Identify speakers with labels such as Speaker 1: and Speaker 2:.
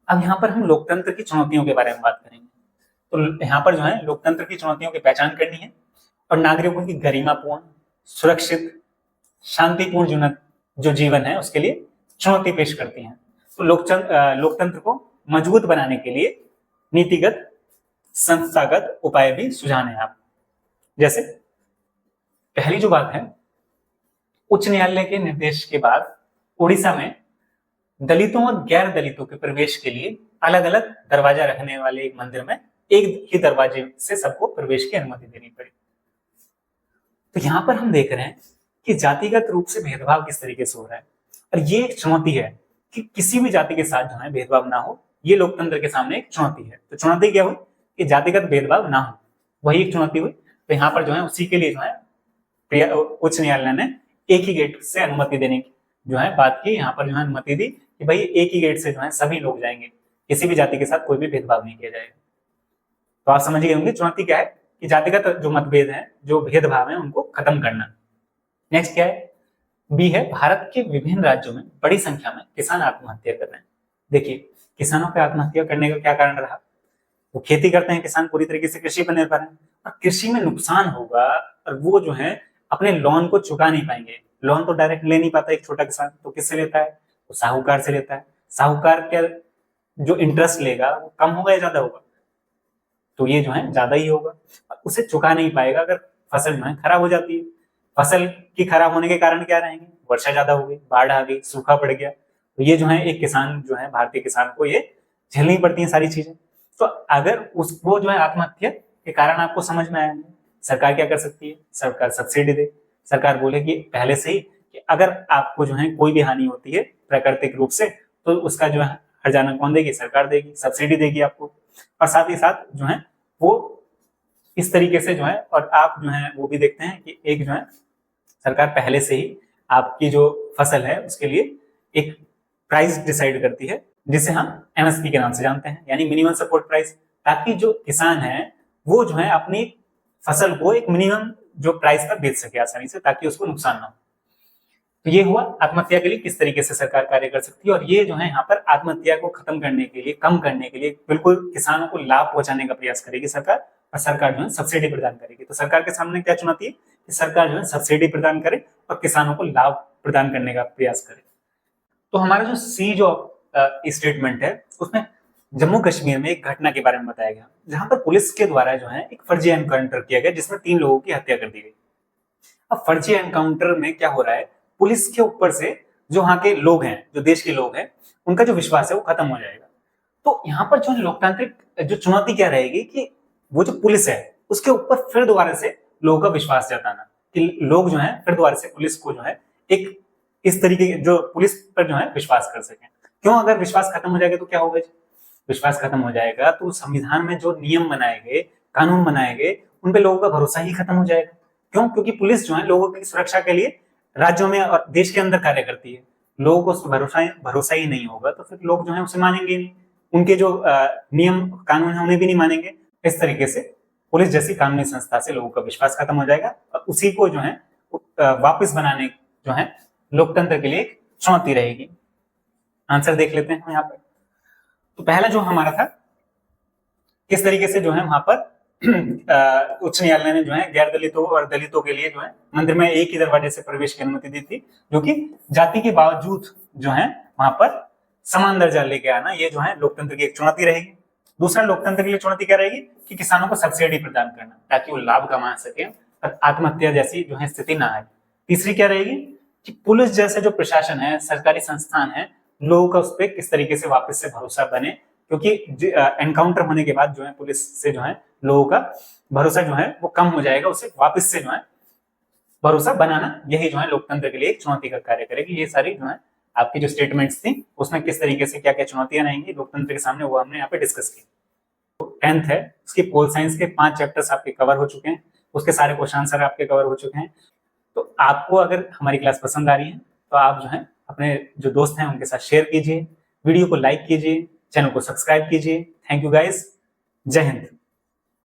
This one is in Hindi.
Speaker 1: अब यहाँ पर हम लोकतंत्र की चुनौतियों के बारे में बात करेंगे। तो यहाँ पर जो है लोकतंत्र की चुनौतियों की पहचान करनी है और नागरिकों की गरिमापूर्ण, सुरक्षित, शांतिपूर्ण जो जीवन है उसके लिए चुनौती पेश करती हैं। तो लोकतंत्र को मजबूत बनाने के लिए नीतिगत, संस्थागत उपाय भी सुझाने हैं आप। जैसे पहली जो बात है, उच्च न्यायालय के निर्देश के बाद उड़ीसा में दलितों और गैर दलितों के प्रवेश के लिए अलग अलग दरवाजा रखने वाले एक मंदिर में एक ही दरवाजे से सबको प्रवेश की अनुमति देनी पड़ी। तो यहां पर हम देख रहे हैं कि जातिगत रूप से भेदभाव किस तरीके से हो रहा है, और ये एक चुनौती है कि किसी भी जाति के साथ जो है भेदभाव ना हो। ये लोकतंत्र के सामने एक चुनौती है। तो चुनौती क्या हुई कि जातिगत भेदभाव ना हो, वही एक चुनौती हुई। तो यहाँ पर जो है उसी के लिए जो है उच्च न्यायालय ने एक ही गेट से अनुमति देने की जो है बात की। यहाँ पर जो है अनुमति दी कि भाई एक ही गेट से जो है सभी लोग जाएंगे, किसी भी जाति के साथ कोई भी भेदभाव नहीं किया जाएगा। तो आप समझ गए होंगे चुनौती क्या है कि जातिगत जो मतभेद है, जो भेदभाव है, उनको खत्म करना। नेक्स्ट क्या है, बी है, भारत के विभिन्न राज्यों में बड़ी संख्या में किसान आत्महत्या कर रहे हैं। देखिए किसानों पे आत्महत्या करने का क्या कारण रहा? वो खेती करते हैं, किसान पूरी तरीके से कृषि पर निर्भर है, और कृषि में नुकसान होगा और वो जो है अपने लोन को चुका नहीं पाएंगे। लोन तो डायरेक्ट ले नहीं पाता एक छोटा किसान, तो किससे लेता है? वो साहूकार से लेता है। साहूकार के जो इंटरेस्ट लेगा वो कम होगा या ज्यादा होगा? तो ये जो है ज्यादा ही होगा, उसे चुका नहीं पाएगा अगर फसल जो है खराब हो जाती है। फसल की खराब होने के कारण क्या रहेंगे? वर्षा ज्यादा हो गई, बाढ़ आ गई, सूखा पड़ गया। तो ये जो है एक किसान जो है, भारतीय किसान को ये झेलनी पड़ती है सारी चीजें। तो अगर उसको जो है आत्महत्या के कारण आपको समझ में आया, सरकार क्या कर सकती है? सरकार सब्सिडी दे। सरकार बोले कि पहले से ही कि अगर आपको जो है कोई भी हानि होती है प्राकृतिक रूप से, तो उसका जो है हर्जाना कौन देगी? सरकार देगी, सब्सिडी देगी आपको। और साथ ही साथ जो है वो इस तरीके से जो है, और आप जो है वो भी देखते हैं कि एक जो है सरकार पहले से ही आपकी जो फसल है उसके लिए एक प्राइस डिसाइड करती है, जिसे हम एमएसपी के नाम से जानते हैं, यानी मिनिमम सपोर्ट प्राइस, ताकि जो किसान है वो जो है अपनी फसल को एक मिनिमम जो प्राइस पर बेच सके आसानी से, ताकि उसको नुकसान ना हो। तो ये हुआ आत्महत्या के लिए किस तरीके से सरकार कार्य कर सकती है। और ये जो है यहाँ पर आत्महत्या को खत्म करने के लिए, कम करने के लिए, बिल्कुल किसानों को लाभ पहुंचाने का प्रयास करेगी सरकार, और सरकार जो है सब्सिडी प्रदान करेगी। तो सरकार के सामने क्या चुनौती है कि सरकार जो है सब्सिडी प्रदान करे और किसानों को लाभ प्रदान करने का प्रयास करे। तो हमारा जो सी जो स्टेटमेंट है उसमें जम्मू कश्मीर में एक घटना के बारे में बताया गया, जहां पर पुलिस के द्वारा जो है एक फर्जी एनकाउंटर किया गया, जिसमें 3 लोगों की हत्या कर दी गई। अब फर्जी एनकाउंटर में क्या हो रहा है, पुलिस के ऊपर से जो वहां के लोग हैं, जो देश के लोग हैं, उनका जो विश्वास है वो खत्म हो जाएगा। तो यहाँ पर जो लोकतांत्रिक जो चुनौती क्या रहेगी कि वो जो पुलिस है उसके ऊपर फिर दोबारा से लोगों का विश्वास जताना, कि लोग जो है फिर दोबारा से पुलिस को जो है एक इस तरीके जो पुलिस पर जो है विश्वास कर सकें। क्यों? अगर विश्वास खत्म हो जाएगा तो क्या होगा? विश्वास खत्म हो जाएगा तो संविधान में जो नियम बनाए गए, कानून बनाए गए, उन पे लोगों का भरोसा ही खत्म हो जाएगा। क्यों? क्योंकि पुलिस जो है लोगों की सुरक्षा के लिए राज्यों में और देश के अंदर कार्य करती है। लोगों को उस भरोसा ही नहीं होगा तो फिर लोग जो है उसे मानेंगे नहीं, उनके जो नियम कानून है उन्हें भी नहीं मानेंगे। इस तरीके से पुलिस जैसी कानूनी संस्था से लोगों का विश्वास खत्म हो जाएगा, और उसी को जो है वापस बनाने जो है लोकतंत्र के लिए एक चुनौती रहेगी। आंसर देख लेते हैं हम यहाँ पर। तो पहला जो हमारा था, किस तरीके से जो है वहां पर उच्च न्यायालय ने जो है गैर दलितों और दलितों के लिए जो है मंदिर में एक ही दरवाजे से प्रवेश की अनुमति दी थी, जो कि जाति के बावजूद जो है वहां पर समान दर्जा लेके आना, ये जो है लोकतंत्र की एक चुनौती रहेगी। दूसरा लोकतंत्र के लिए चुनौती क्या रहेगी कि किसानों को सब्सिडी प्रदान करना, ताकि वो लाभ कमा सके और आत्महत्या जैसी जो है स्थिति ना आए। तीसरी क्या रहेगी कि पुलिस जैसे जो प्रशासन है, सरकारी संस्थान है, लोगों का उस पर किस तरीके से वापस से भरोसा बने, क्योंकि एनकाउंटर होने के बाद जो है पुलिस से जो है लोगों का भरोसा जो है वो कम हो जाएगा, उसे वापस से जो है भरोसा बनाना, यही जो है लोकतंत्र के लिए एक चुनौती का कार्य करेगी। ये सारी जो है आपकी जो स्टेटमेंट्स थी उसमें किस तरीके से क्या क्या चुनौतियां रहेंगी लोकतंत्र के सामने, वो हमने यहाँ पे डिस्कस की। तो 10th है, उसकी पोल साइंस के 5 चैप्टर्स आपके कवर हो चुके हैं, उसके सारे क्वेश्चन आंसर आपके कवर हो चुके हैं। तो आपको अगर हमारी क्लास पसंद आ रही है तो आप जो है अपने जो दोस्त हैं उनके साथ शेयर कीजिए, वीडियो को लाइक कीजिए, चैनल को सब्सक्राइब कीजिए। थैंक यू गाइस, जय हिंद।